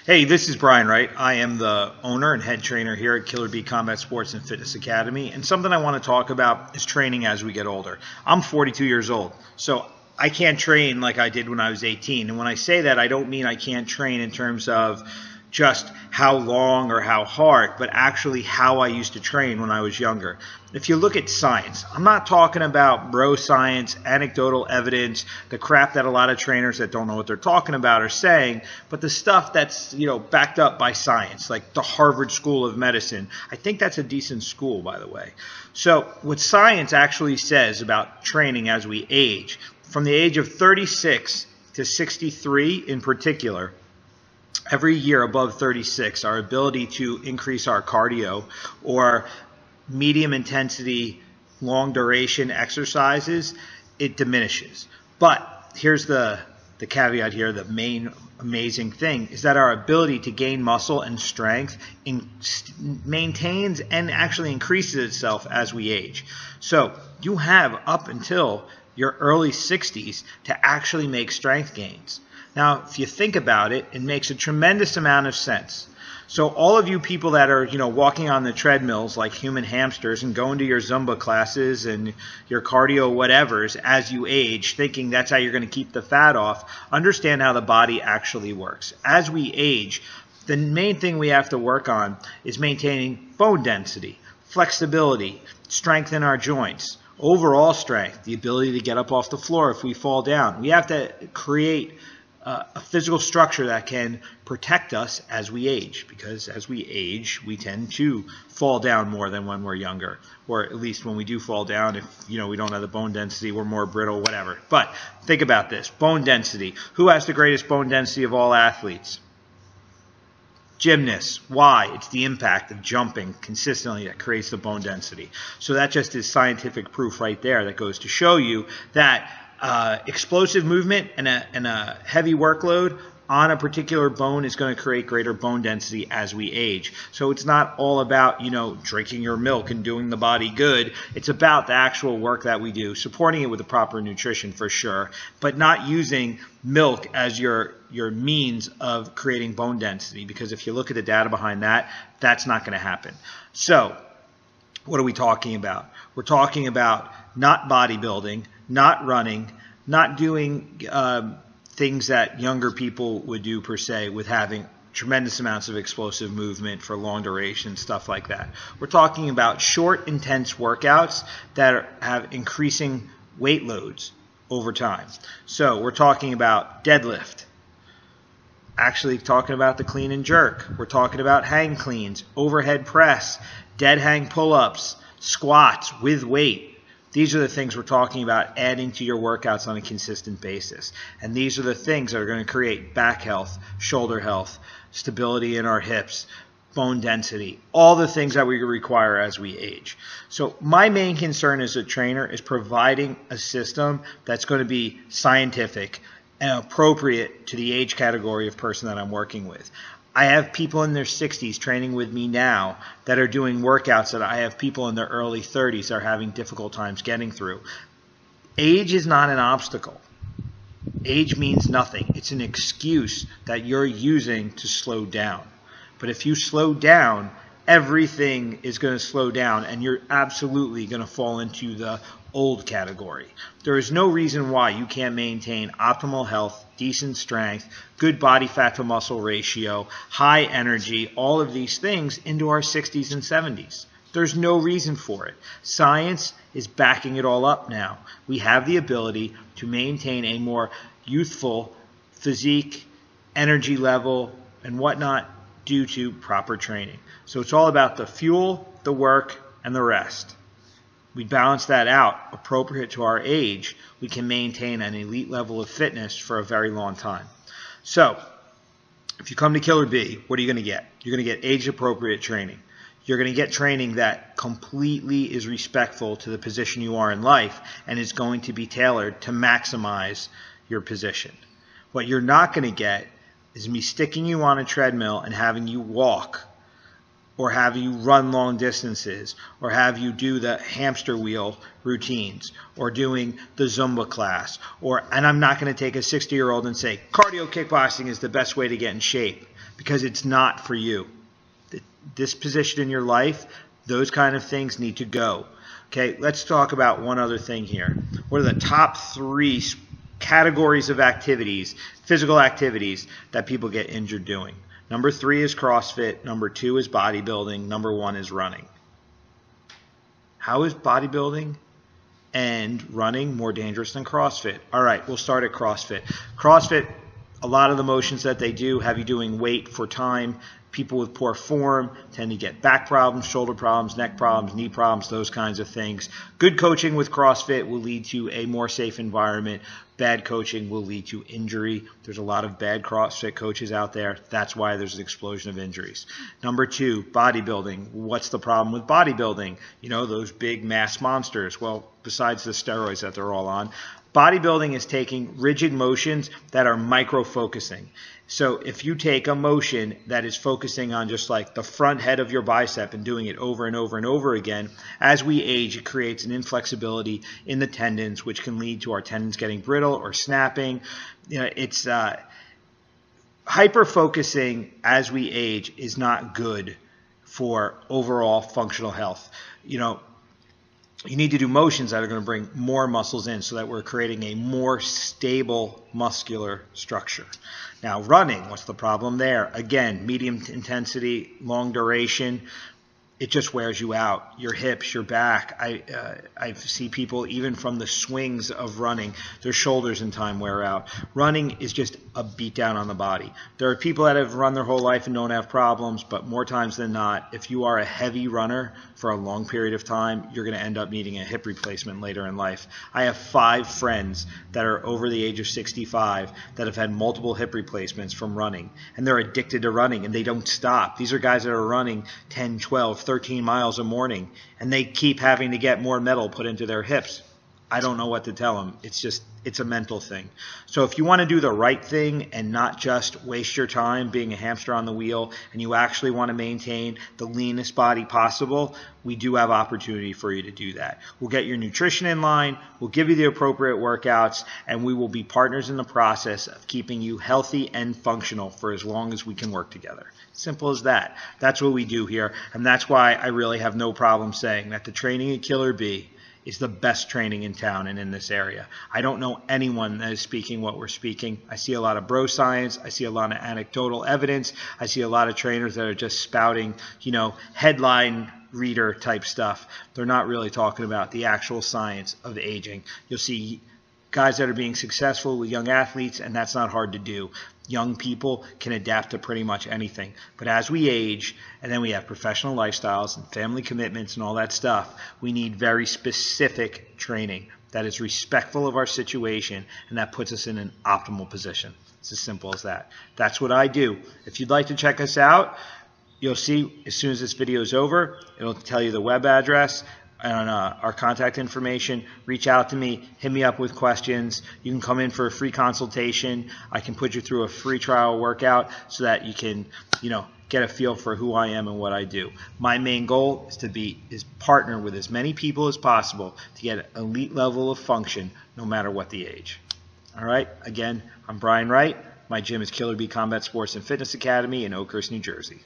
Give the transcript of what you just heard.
Hey, this is Brian Wright. I am the owner and head trainer here at Killer Bee Combat Sports and Fitness Academy. And something I want to talk about is training as we get older. I'm 42 years old, so I can't train like I did when I was 18. And when I say that, I don't mean I can't train in terms of just how long or how hard, but actually how I used to train when I was younger. If you look at science, I'm not talking about bro science, anecdotal evidence, the crap that a lot of trainers that don't know what they're talking about are saying, but the stuff that's, backed up by science, like the Harvard School of Medicine. I think that's a decent school, by the way. So what science actually says about training as we age, from the age of 36 to 63 in particular, every year above 36, our ability to increase our cardio or medium intensity, long duration exercises, it diminishes. But here's the caveat here, the main amazing thing is that our ability to gain muscle and strength maintains and actually increases itself as we age. So you have up until your early 60s to actually make strength gains. Now, if you think about it, it makes a tremendous amount of sense. So all of you people that are, walking on the treadmills like human hamsters and going to your Zumba classes and your cardio whatevers as you age, thinking that's how you're going to keep the fat off, understand how the body actually works. As we age, the main thing we have to work on is maintaining bone density, flexibility, strength in our joints, overall strength, the ability to get up off the floor if we fall down. We have to create a physical structure that can protect us as we age, because as we age, we tend to fall down more than when we're younger, or at least when we do fall down, if we don't have the bone density, we're more brittle, whatever. But think about this, bone density. Who has the greatest bone density of all athletes? Gymnasts. Why? It's the impact of jumping consistently that creates the bone density. So that just is scientific proof right there that goes to show you that explosive movement and a heavy workload on a particular bone is going to create greater bone density as we age. So it's not all about, drinking your milk and doing the body good. It's about the actual work that we do, supporting it with the proper nutrition for sure, but not using milk as your means of creating bone density, because if you look at the data behind that, that's not going to happen. So what are we talking about? We're talking about not bodybuilding, not running, not doing things that younger people would do per se, with having tremendous amounts of explosive movement for long duration, stuff like that. We're talking about short, intense workouts that have increasing weight loads over time. So we're talking about deadlift, actually talking about the clean and jerk. We're talking about hang cleans, overhead press, dead hang pull-ups, squats with weight. These are the things we're talking about adding to your workouts on a consistent basis. And these are the things that are going to create back health, shoulder health, stability in our hips, bone density, all the things that we require as we age. So my main concern as a trainer is providing a system that's going to be scientific and appropriate to the age category of person that I'm working with. I have people in their 60s training with me now that are doing workouts that I have people in their early 30s that are having difficult times getting through. Age is not an obstacle. Age means nothing. It's an excuse that you're using to slow down. But if you slow down, everything is going to slow down, and you're absolutely going to fall into the old category. There is no reason why you can't maintain optimal health, decent strength, good body fat to muscle ratio, high energy, all of these things into our 60s and 70s. There's no reason for it. Science is backing it all up now. We have the ability to maintain a more youthful physique, energy level, and whatnot due to proper training. So it's all about the fuel, the work, and the rest. We balance that out appropriate to our age, we can maintain an elite level of fitness for a very long time. So if you come to Killer Bee, what are you going to get? You're going to get age-appropriate training. You're going to get training that completely is respectful to the position you are in life and is going to be tailored to maximize your position. What you're not going to get is me sticking you on a treadmill and having you walk or have you run long distances, or have you do the hamster wheel routines, or doing the Zumba class, and I'm not going to take a 60-year-old and say cardio kickboxing is the best way to get in shape, because it's not for you. This position in your life, those kind of things need to go. Okay, let's talk about one other thing here. What are the top 3 categories of activities, physical activities, that people get injured doing? Number 3 is CrossFit. Number 2 is bodybuilding. Number 1 is running. How is bodybuilding and running more dangerous than CrossFit? All right, we'll start at CrossFit. CrossFit, a lot of the motions that they do have you doing weight for time. People with poor form tend to get back problems, shoulder problems, neck problems, knee problems, those kinds of things. Good coaching with CrossFit will lead to a more safe environment. Bad coaching will lead to injury. There's a lot of bad CrossFit coaches out there. That's why there's an explosion of injuries. Number 2, bodybuilding. What's the problem with bodybuilding? You know, those big mass monsters. Well, besides the steroids that they're all on, bodybuilding is taking rigid motions that are micro-focusing. So if you take a motion that is focusing on just like the front head of your bicep and doing it over and over and over again, as we age, it creates an inflexibility in the tendons, which can lead to our tendons getting brittle or snapping. You know, it's hyper-focusing as we age is not good for overall functional health. You know, you need to do motions that are going to bring more muscles in so that we're creating a more stable muscular structure. Now, running, what's the problem there? Again, medium intensity, long duration. It just wears you out. Your hips, your back. I see people, even from the swings of running, their shoulders in time wear out. Running is just a beat down on the body. There are people that have run their whole life and don't have problems, but more times than not, if you are a heavy runner for a long period of time, you're going to end up needing a hip replacement later in life. I have 5 friends that are over the age of 65 that have had multiple hip replacements from running, and they're addicted to running, and they don't stop. These are guys that are running 10, 12, 13 miles a morning, and they keep having to get more metal put into their hips. I don't know what to tell them. It's a mental thing. So if you want to do the right thing and not just waste your time being a hamster on the wheel, and you actually want to maintain the leanest body possible, we do have opportunity for you to do that. We'll get your nutrition in line, we'll give you the appropriate workouts, and we will be partners in the process of keeping you healthy and functional for as long as we can work together. Simple as that. That's what we do here, and that's why I really have no problem saying that the training at Killer Bee is the best training in town and in this area. I don't know anyone that is speaking what we're speaking. I see a lot of bro science. I see a lot of anecdotal evidence. I see a lot of trainers that are just spouting, you know, headline reader type stuff. They're not really talking about the actual science of aging. You'll see guys that are being successful with young athletes, and that's not hard to do. Young people can adapt to pretty much anything. But as we age, and then we have professional lifestyles and family commitments and all that stuff, we need very specific training that is respectful of our situation and that puts us in an optimal position. It's as simple as that. That's what I do. If you'd like to check us out, you'll see as soon as this video is over, it'll tell you the web address and our contact information. Reach out to me, hit me up with questions. You can come in for a free consultation. I can put you through a free trial workout so that you can, you know, get a feel for who I am and what I do. My main goal is partner with as many people as possible to get an elite level of function no matter what the age. All right, again, I'm Brian Wright. My gym is Killer Bee Combat Sports and Fitness Academy in Oakhurst, New Jersey.